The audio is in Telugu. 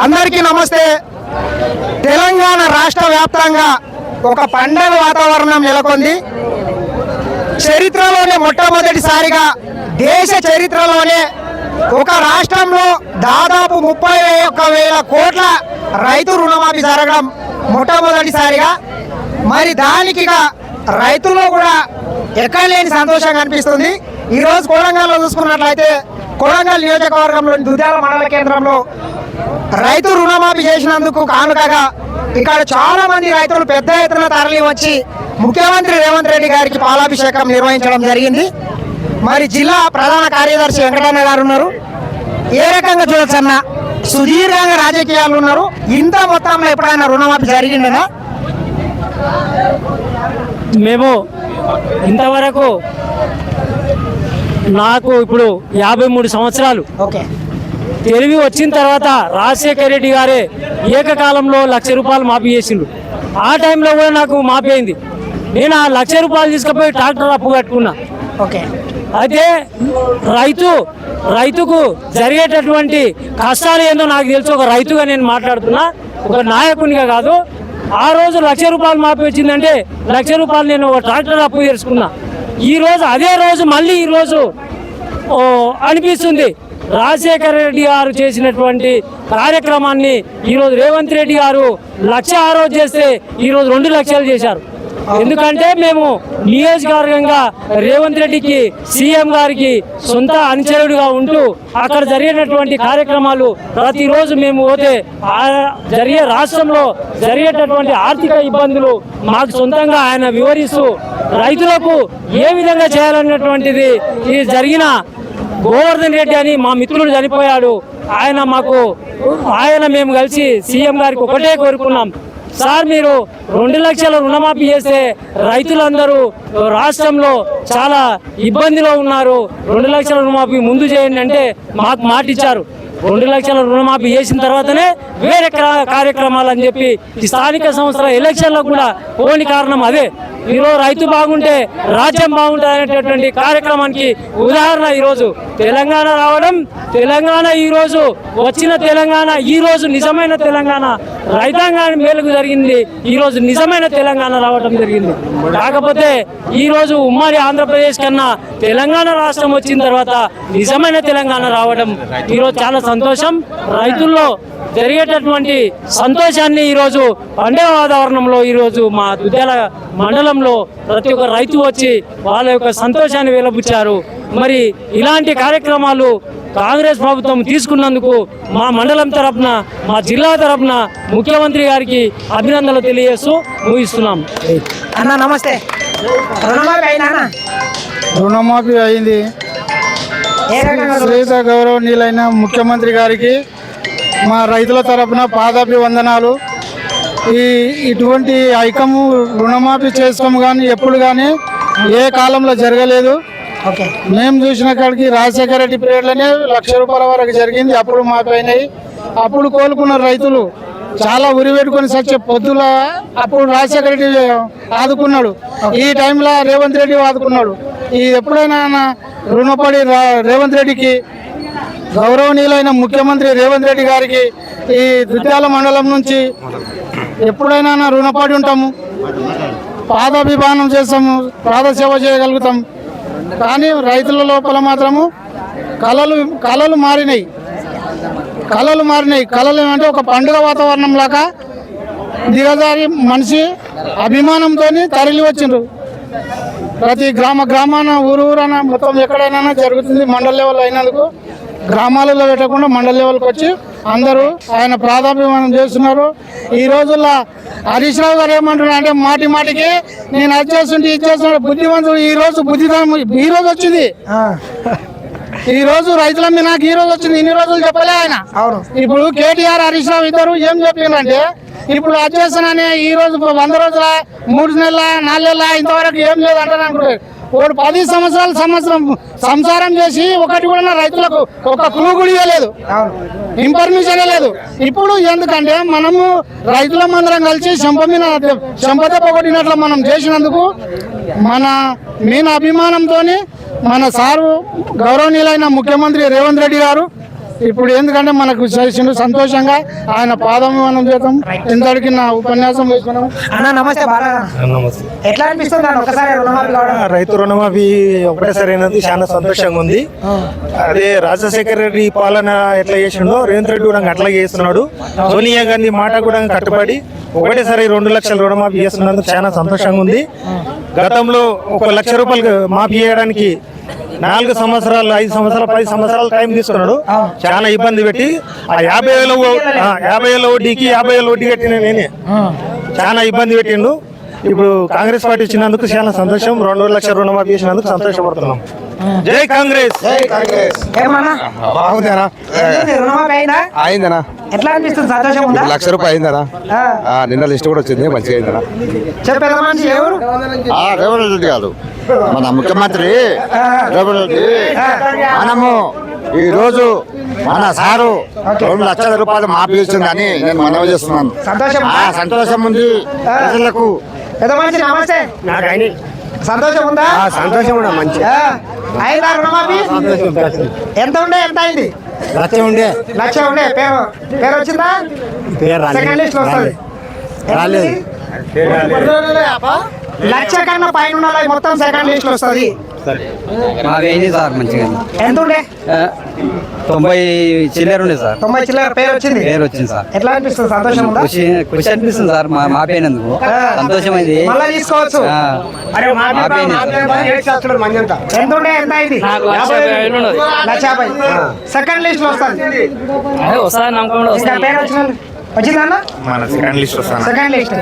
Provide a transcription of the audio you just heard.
అందరికీ నమస్తే. తెలంగాణ రాష్ట్ర వ్యాప్తంగా ఒక పండగ వాతావరణం నెలకొంది. చరిత్రలోనే మొట్టమొదటిసారిగా దేశ చరిత్రలోనే ఒక రాష్ట్రంలో దాదాపు 31,000 కోట్ల రైతు రుణమాఫీ జరగడం మొట్టమొదటిసారిగా. మరి దానికి రైతుల్లో కూడా ఎక్కడ లేని సంతోషంగా అనిపిస్తుంది. ఈరోజు కొడంగల్లో చూసుకున్నట్లయితే కొడంగల్ నియోజకవర్గంలోని దుద్యాల మండల కేంద్రంలో రైతు రుణమాఫీ చేసినందుకు కానుకగా ఇక్కడ చాలా మంది రైతులు పెద్ద ఎత్తున తరలి వచ్చి ముఖ్యమంత్రి రేవంత్ రెడ్డి గారికి పాలాభిషేకం నిర్వహించడం జరిగింది. మరి జిల్లా ప్రధాన కార్యదర్శి వెంకటన్న గారు ఉన్నారు. ఏ రకంగా చూడొచ్చు అన్న, సుదీర్ఘంగా రాజకీయాలు ఉన్నారు, ఇంత మొత్తంలో ఎప్పుడైనా రుణమాఫీ జరిగిందేనా? మేము ఇంతవరకు నాకు ఇప్పుడు 53 సంవత్సరాలు. ఓకే. తెలివి వచ్చిన తర్వాత రాజశేఖర రెడ్డి గారే ఏకకాలంలో 1,00,000 రూపాయలు మాఫీ చేసిండు. ఆ టైంలో కూడా నాకు మాఫీ అయింది. నేను ఆ 1,00,000 రూపాయలు తీసుకుపోయి ట్రాక్టర్ అప్పు కట్టుకున్నా. ఓకే. అయితే రైతుకు జరిగేటటువంటి కష్టాలు ఏందో నాకు తెలుసు. ఒక రైతుగా నేను మాట్లాడుతున్నా, ఒక నాయకునిగా కాదు. ఆ రోజు 1,00,000 రూపాయలు మాఫీ వచ్చిందంటే 1,00,000 రూపాయలు నేను ఒక ట్రాక్టర్ అప్పు చేసుకున్నా. ఈరోజు అదే రోజు మళ్ళీ ఈరోజు అనిపిస్తుంది రాజశేఖర రెడ్డి గారు చేసినటువంటి కార్యక్రమాన్ని ఈరోజు రేవంత్ రెడ్డి గారు 1,00,000 ఆ రోజు చేస్తే ఈరోజు 2 లక్షలు చేశారు. ఎందుకంటే మేము నియోజకవర్గంగా రేవంత్ రెడ్డికి సీఎం గారికి సొంత అనుచరుడిగా ఉంటూ అక్కడ జరిగేటటువంటి కార్యక్రమాలు ప్రతిరోజు మేము పోతే జరిగే రాష్ట్రంలో జరిగేటటువంటి ఆర్థిక ఇబ్బందులు మాకు సొంతంగా ఆయన వివరిస్తూ రైతులకు ఏ విధంగా చేయాలన్నటువంటిది ఇది జరిగిన గోవర్ధన్ రెడ్డి అని మా మిత్రుడు చనిపోయాడు. ఆయన మేము కలిసి సీఎం గారికి ఒకటే కోరుకున్నాం, సార్ మీరు 2 లక్షల రుణమాఫీ చేస్తే రైతులందరూ రాష్ట్రంలో చాలా ఇబ్బందిలో ఉన్నారు, 2 లక్షల రుణమాఫీ ముందు చేయండి అంటే మాకు మాట ఇచ్చారు. 2 లక్షల రుణమాఫీ చేసిన తర్వాతనే వేరే కార్యక్రమాలు అని చెప్పి ఈ స్థానిక సంస్థల ఎలక్షన్లో కూడా పోని కారణం అదే. ఈరోజు రైతు బాగుంటే రాజ్యం బాగుంటుంది అనేటటువంటి కార్యక్రమానికి ఉదాహరణ ఈరోజు తెలంగాణ రావడం. తెలంగాణ ఈరోజు వచ్చిన తెలంగాణ ఈరోజు నిజమైన తెలంగాణ రైతాంగానికి మేలుకు జరిగింది. ఈరోజు నిజమైన తెలంగాణ రావడం జరిగింది. కాకపోతే ఈరోజు ఉమ్మడి ఆంధ్రప్రదేశ్ కన్నా తెలంగాణ రాష్ట్రం వచ్చిన తర్వాత నిజమైన తెలంగాణ రావడం ఈరోజు చాలా సంతోషం. రైతుల్లో జరిగేటటువంటి సంతోషాన్ని ఈరోజు పండుగ వాతావరణంలో ఈరోజు మా దుద్యాల మండలంలో ప్రతి ఒక్క రైతు వచ్చి వాళ్ళ యొక్క సంతోషాన్ని వెలబుచ్చారు. మరి ఇలాంటి కార్యక్రమాలు కాంగ్రెస్ ప్రభుత్వం తీసుకున్నందుకు మా మండలం తరపున, మా జిల్లా తరపున ముఖ్యమంత్రి గారికి అభినందనలు తెలియజేస్తూ ముగిస్తున్నాం. అన్న నమస్తే. రుణమాఫీ అయింది. శ్రీత గౌరవనీయులైన ముఖ్యమంత్రి గారికి మా రైతుల తరపున పాదాభివందనాలు. ఇటువంటి ఐకము రుణమాఫీ చేసుకోము కానీ ఎప్పుడు కానీ ఏ కాలంలో జరగలేదు. మేము చూసిన కాడికి రాజశేఖర రెడ్డి పీరియడ్లోనే 1,00,000 రూపాయల వరకు జరిగింది. అప్పుడు మాఫీ అయినాయి. అప్పుడు కోలుకున్న రైతులు చాలా ఉరి పెట్టుకొని సచ్చే పొద్దుల అప్పుడు రాజశేఖర రెడ్డి ఆదుకున్నాడు. ఈ టైంలో రేవంత్ రెడ్డి ఆదుకున్నాడు. ఇది ఎప్పుడైనా రుణపడి రేవంత్ రెడ్డికి, గౌరవనీయులైన ముఖ్యమంత్రి రేవంత్ రెడ్డి గారికి ఈ దుద్యాల మండలం నుంచి ఎప్పుడైనా రుణపడి ఉంటాము, పాదాభిమానం చేస్తాము, పాదసేవ చేయగలుగుతాం. కానీ రైతుల లోపల మాత్రము కళలు మారినాయి. కళలు అంటే ఒక పండుగ వాతావరణం లాగా దిగజారి మనిషి అభిమానంతో తరలి వచ్చిండ్రు. ప్రతి గ్రామాన ఊరూరన మొత్తం ఎక్కడైనా జరుగుతుంది. మండల లెవెల్ అయినందుకు గ్రామాలలో పెట్టకుండా మండల లెవెల్కి వచ్చి అందరూ ఆయన ప్రాధాన్యమానం చేస్తున్నారు. ఈ రోజుల్లో హరీష్ రావు గారు ఏమంటున్నారు అంటే మాటికి నేను అది చేస్తుంటే ఇది చేస్తున్నాడు. బుద్ధిమంతుడు ఈ రోజు వచ్చింది. ఈ రోజు రైతుల మీద నాకు ఈ రోజు వచ్చింది. ఇన్ని రోజులు చెప్పలే ఆయన. ఇప్పుడు కేటీఆర్ హరీష్ రావు ఇద్దరు ఏం చెప్పిందంటే ఇప్పుడు అది చేస్తానని ఈ రోజు 100 రోజుల 3 నెలల 4 నెలల ఇంతవరకు ఏం లేదు అంటారు అనుకుంటారు. 10 సంవత్సరం సంసారం చేసి ఒకటి కూడా రైతులకు ఒక క్లూ కూడా ఇవ్వలేదు, ఇన్ఫర్మేషన్ లేదు. ఇప్పుడు ఎందుకంటే మనము రైతులమందరం కలిసి చెంపదెబ్బ కొట్టినట్లు మనం చేసినందుకు మన అభిమానంతో మన సారు గౌరవనీయులైన ముఖ్యమంత్రి రేవంత్ రెడ్డి గారు ఇప్పుడు ఎందుకంటే మనకు చేసిండు సంతోషంగా ఆయన పాదం చేద్దాం ఇంతటికి నా ఉపన్యాసం వేసుకున్నాం. అన్న నమస్తే బాగా నమస్తే. ఎట్లా అనిపిస్తుంది అన్న ఒకసారి రుణమాఫీ కావడం? రైతు రుణమాఫీ ఒకటేసారి అయినది చాలా సంతోషంగా ఉంది. అదే రాజశేఖర రెడ్డి పాలన ఎట్లా చేసిండో రేవంత్ రెడ్డి కూడా అట్లా చేస్తున్నాడు. సోనియా గాంధీ మాట కూడా కట్టుబడి ఒకటేసారి 2 లక్షల రుణమాఫీ చేస్తున్నందుకు చాలా సంతోషంగా ఉంది. గతంలో 1 లక్ష రూపాయలు మాఫీ చేయడానికి 4 సంవత్సరాలు 5 సంవత్సరాలు 10 సంవత్సరాలు టైం తీసుకున్నాడు. చాలా ఇబ్బంది పెట్టి ఆ 50,000 వడ్డీకి 50,000 వడ్డీ కట్టిన నేనే చాలా ఇబ్బంది పెట్టిండు. ఇప్పుడు కాంగ్రెస్ పార్టీ ఇచ్చినందుకు చాలా సంతోషం. 2 లక్షల రుణమాఫీ చేసినందుకు సంతోషపడుతున్నాం. జై కాంగ్రెస్. ఏమన్నా బాగుందేనా? ఏంది రుణమాఫీ అయిందా? అయిందనా? ఎట్లా అనిపిస్తుంది? సంతోషం ఉందా? 1 లక్ష రూపాయలు అయిందనా? నిన్న లిస్ట్ కూడా వచ్చింది, మంచిగా అయిందనా? చెప్పేద మనిషి ఎవరు? రేవంత్ రెడ్డి కాదు, మన ముఖ్యమంత్రి రేవంత్ రెడ్డి. మనము ఈ రోజు మన సారు 2 లక్షల రూపాయలు మాఫీ ఇచ్చిందని నేను మనవి చేస్తున్నాను. సంతోషం సంతోషం ఉంది ప్రజలకు. పెద్ద మనిషి నమస్తే. సంతోషం ఉందా? సంతోషం కూడా మంచి అయిందా రుణమాఫీ? ఎంత ఉండే ఎంత అయింది? లక్ష ఉండే లక్ష ఉండే. పేరు పేరు వచ్చిందా? సెకండ్ లిస్ట్ లో వస్తుంది. రాలేదు. లక్ష కన్నా పైన ఉన్న వాళ్ళకి మొత్తం సెకండ్ లిస్ట్ లో వస్తుంది. మావేంది సార్ మంచిగా ఎంత ఉండే? 90 చిల్లర ఉండే సార్. 90 చిల్లర పేరు వచ్చింది. పేరు వచ్చింది సార్. ఎట్లా అనిపిస్తుంది? సంతోషం ఉందా? ఖుషి అనిపిస్తుంది సార్. మాపైనందుకు సంతోషమైంది. మళ్ళా తీసుకోవచ్చు. ఎంత ఉండే ఎంత అయింది? 1,50,000. సెకండ్ లిస్ట్ లో వస్తుంది. ఇంకా పేరు వచ్చిందన్న? మన సెకండ్ లిస్ట్ వస్తాను. Second list